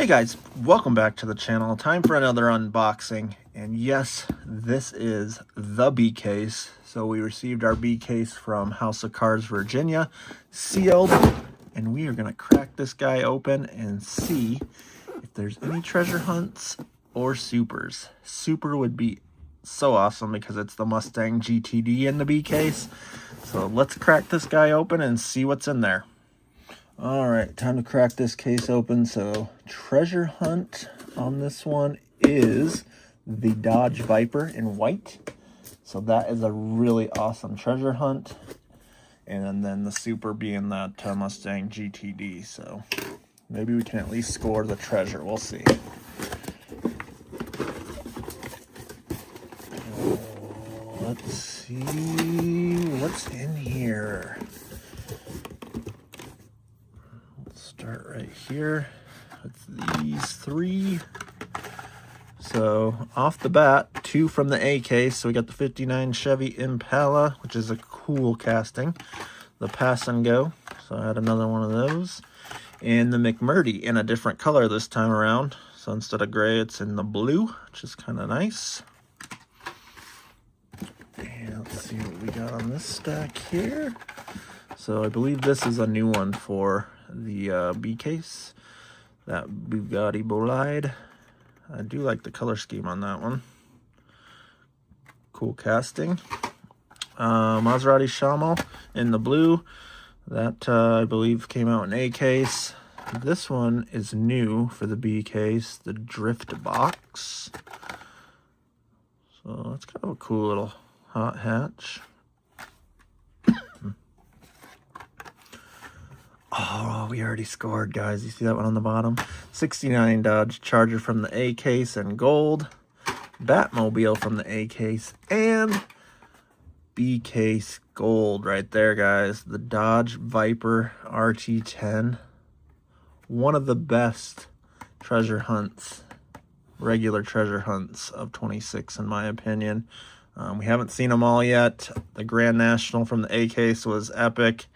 Hey guys, welcome back to the channel. Time for another unboxing. And yes, this is the B case. So we received our B case from House of Cars, Virginia, sealed. And we are going to crack this guy open and see if there's any treasure hunts or supers. Super would be so awesome because it's the Mustang GTD in the B case. So let's crack this guy open and see what's in there. All right, time to crack this case open. So treasure hunt on this one is the Dodge Viper in white. So that is a really awesome treasure hunt. And then the super being that Mustang GTD. So maybe we can at least score the treasure. We'll see. Let's see what's in here. Start right here with these three. So off the bat, two from the A case. So we got the 59 Chevy Impala, which is a cool casting. The Pass and Go. So I had another one of those. And the McMurdy in a different color this time around. So instead of gray, it's in the blue, which is kind of nice. And let's see what we got on this stack here. So I believe this is a new one for the B case, that Bugatti Bolide. I do like the color scheme on that one. Cool casting. Maserati Shamel in the blue. That I believe came out in A case. This one is new for the B case, the Drift Box. So that's kind of a cool little hot hatch. Oh, we already scored, guys. You see that one on the bottom? 69 Dodge Charger from the A case in gold. Batmobile from the A case and B case gold right there, guys. The Dodge Viper RT10. One of the best treasure hunts, regular treasure hunts of 26, in my opinion. We haven't seen them all yet. The Grand National from the A case was epic.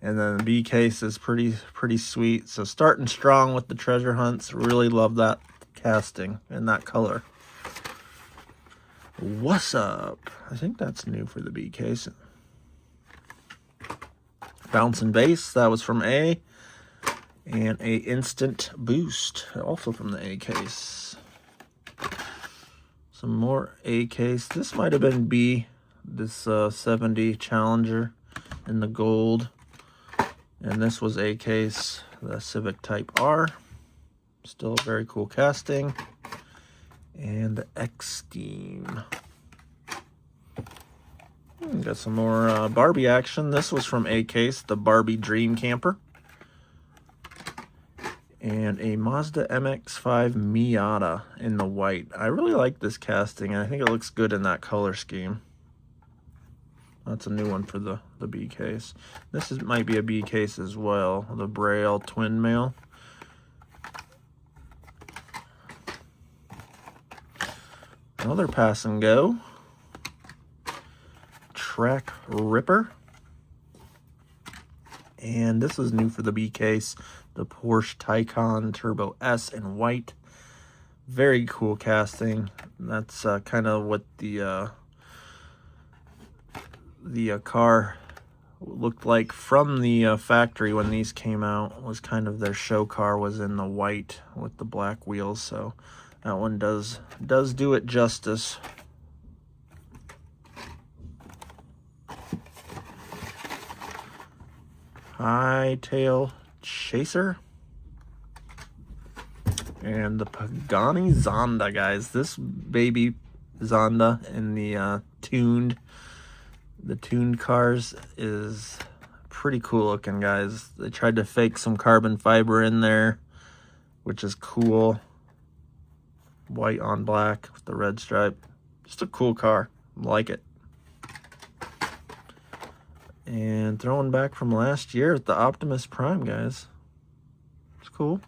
And then the B case is pretty sweet. So starting strong with the treasure hunts. Really love that casting and that color. What's up? I think that's new for the B case. Bouncing Bass, that was from A. And a Instant Boost, also from the A case. Some more A case. This might have been B. This 70 Challenger in the gold. And this was A case, the Civic Type R. Still a very cool casting. And the X-Steam. Got some more Barbie action. This was from A case, the Barbie Dream Camper. And a Mazda MX-5 Miata in the white. I really like this casting, and I think it looks good in that color scheme. That's a new one for the B case. This might be a B case as well. The Braille Twin Mail. Another Pass and Go. Track Ripper. And this is new for the B case. The Porsche Taycan Turbo S in white. Very cool casting. That's kind of what the car looked like from the factory when these came out. Was kind of their show car, was in the white with the black wheels. So that one does do it justice. Hightail Chaser. And the Pagani Zonda, guys. This baby Zonda in the tuned cars is pretty cool looking, guys. They tried to fake some carbon fiber in there, which is cool. White on black with the red stripe. Just a cool car. Like it. And throwing back from last year with the Optimus Prime, guys. It's cool.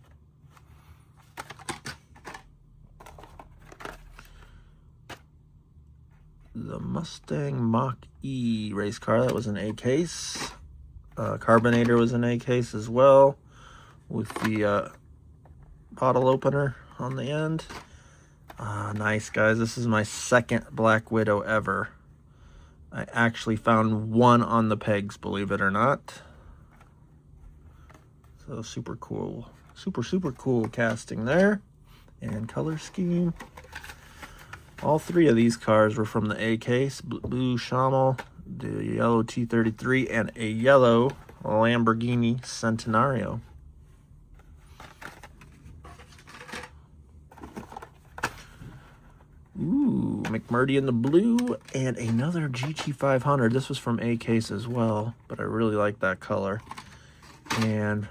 The Mustang Mach-E race car, that was an A case. Carbonator was an A case as well, with the bottle opener on the end. Nice, guys. This is my second Black Widow ever. I actually found one on the pegs, believe it or not. So super cool. Super cool casting there. And color scheme. All three of these cars were from the A case. Blue Chamel, the yellow T33, and a yellow Lamborghini Centenario. Ooh, McMurdy in the blue, and another GT500. This was from A case as well, but I really like that color. And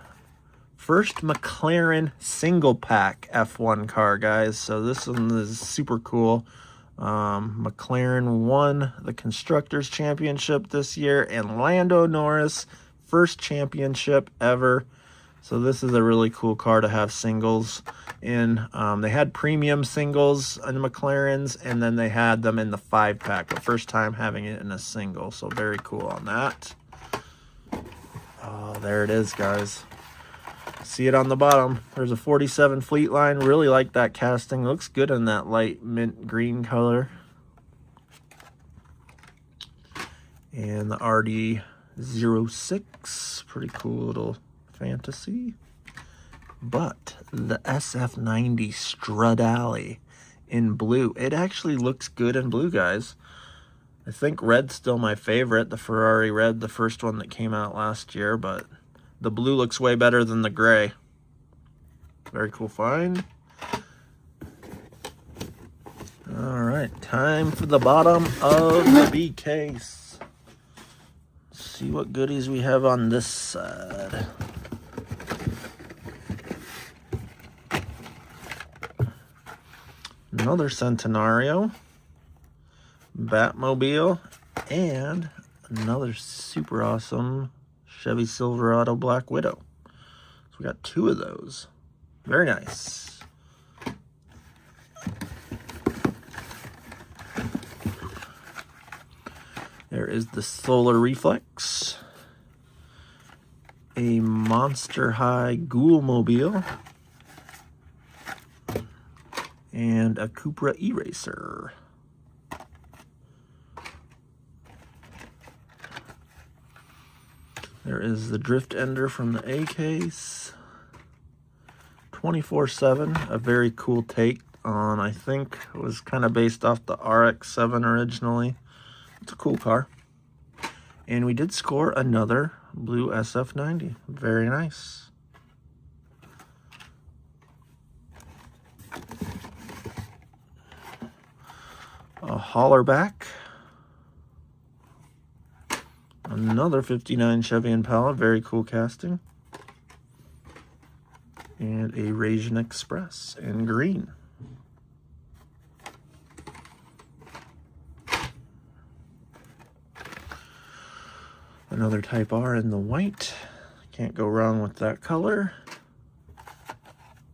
first McLaren single pack F1 car, guys. So this one is super cool. McLaren won the Constructors Championship this year, and Lando Norris, first championship ever. So this is a really cool car to have singles in. They had premium singles in McLarens, and then they had them in the 5-pack. The first time having it in a single, so very cool on that. Oh, there it is, guys. See it on the bottom. There's a 47 Fleet Line. Really like that casting. Looks good in that light mint green color. And the RD06. Pretty cool little fantasy. But the SF90 Stradale in blue. It actually looks good in blue, guys. I think red's still my favorite. The Ferrari red, the first one that came out last year, but the blue looks way better than the gray. Very cool find. All right, time for the bottom of the B case. Let's see what goodies we have on this side. Another Centenario, Batmobile, and another super awesome Chevy Silverado Black Widow. So we got two of those. Very nice. There is the Solar Reflex, a Monster High Ghoulmobile, and a Cupra E-Racer. There is the Drift Ender from the A case. 24/7, a very cool take on, I think, it was kind of based off the RX-7 originally. It's a cool car. And we did score another blue SF90. Very nice. A Hollerback. Another 59 Chevy Impala, very cool casting. And a Raisin Express in green. Another Type R in the white. Can't go wrong with that color.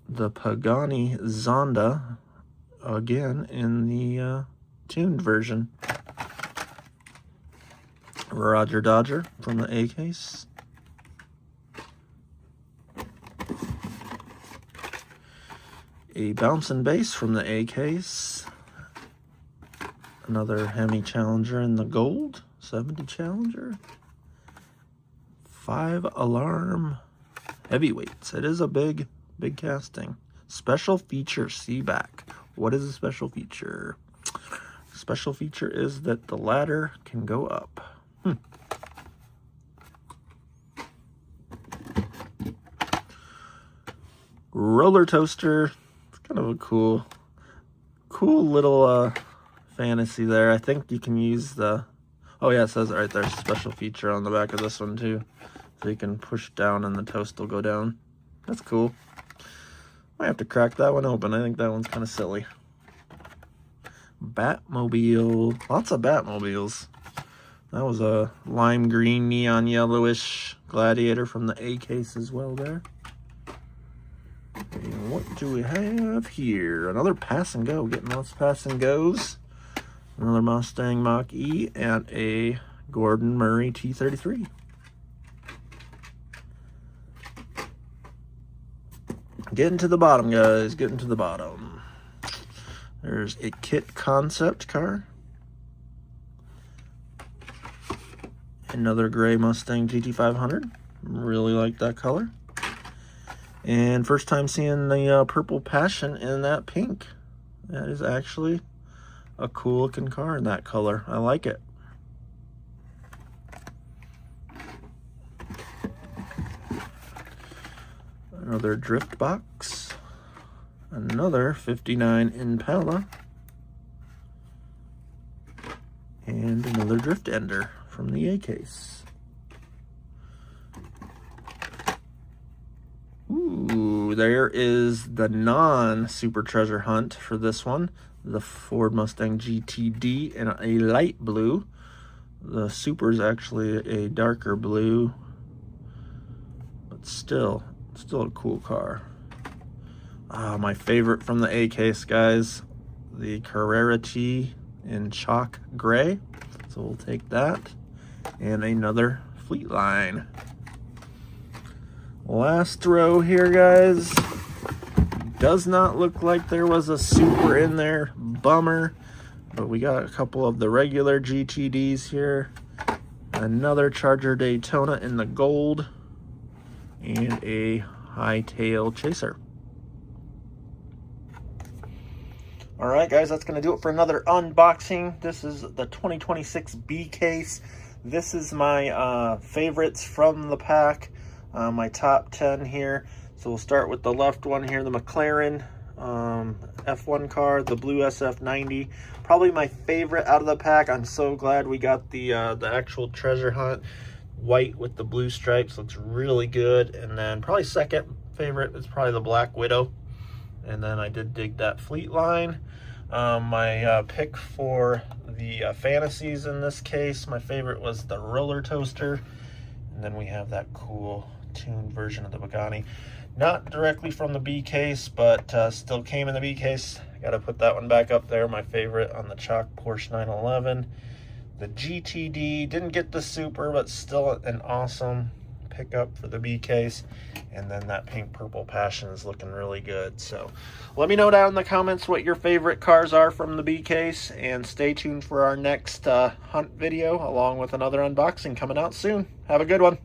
The Pagani Zonda, again in the tuned version. Roger Dodger from the A case. A Bouncing Bass from the A case. Another Hemi Challenger in the gold. 70 Challenger. 5 Alarm Heavyweights. It is a big casting. Special feature C-back. What is a special feature? Special feature is that the ladder can go up. Roller Toaster. It's kind of a cool little fantasy there. I think you can use the, oh yeah, it says it right there, special feature on the back of this one too. So you can push down and the toast will go down. That's cool. Might have to crack that one open. I think that one's kind of silly. Batmobile. Lots of Batmobiles. That was a lime green, neon yellowish Gladiator from the A case as well there. And what do we have here? Another Pass and Go. Getting lots of Pass and Goes. Another Mustang Mach-E and a Gordon Murray T33. Getting to the bottom, guys. Getting to the bottom. There's a kit concept car. Another gray Mustang GT500. Really like that color. And first time seeing the purple passion in that pink. That is actually a cool looking car in that color. I like it. Another drift box. Another 59 Impala. And another drift ender from the A case. Ooh, there is the non-super treasure hunt for this one. The Ford Mustang GTD in a light blue. The super is actually a darker blue, but still a cool car. My favorite from the A case, guys, the Carrera T in chalk gray. So we'll take that. And another Fleetline. Last row here, guys. Does not look like there was a super in there. Bummer. But we got a couple of the regular GTDs here. Another Charger Daytona in the gold. And a Hightail Chaser. Alright guys, that's going to do it for another unboxing. This is the 2026 B case. This is my favorites from the pack. My top 10 here. So we'll start with the left one here, the McLaren F1 car, the blue SF90. Probably my favorite out of the pack. I'm so glad we got the actual treasure hunt. White with the blue stripes, looks really good. And then probably second favorite is probably the Black Widow. And then I did dig that Fleetline. My pick for the fantasies in this case, my favorite was the Roller Toaster. And then we have that cool tuned version of the Pagani. Not directly from the B case, but still came in the B case. I gotta put that one back up there. My favorite on the chalk Porsche 911. The GTD, didn't get the super, but still an awesome pickup for the B case. And then that pink purple passion is looking really good. So let me know down in the comments what your favorite cars are from the B case, and stay tuned for our next hunt video along with another unboxing coming out soon. Have a good one.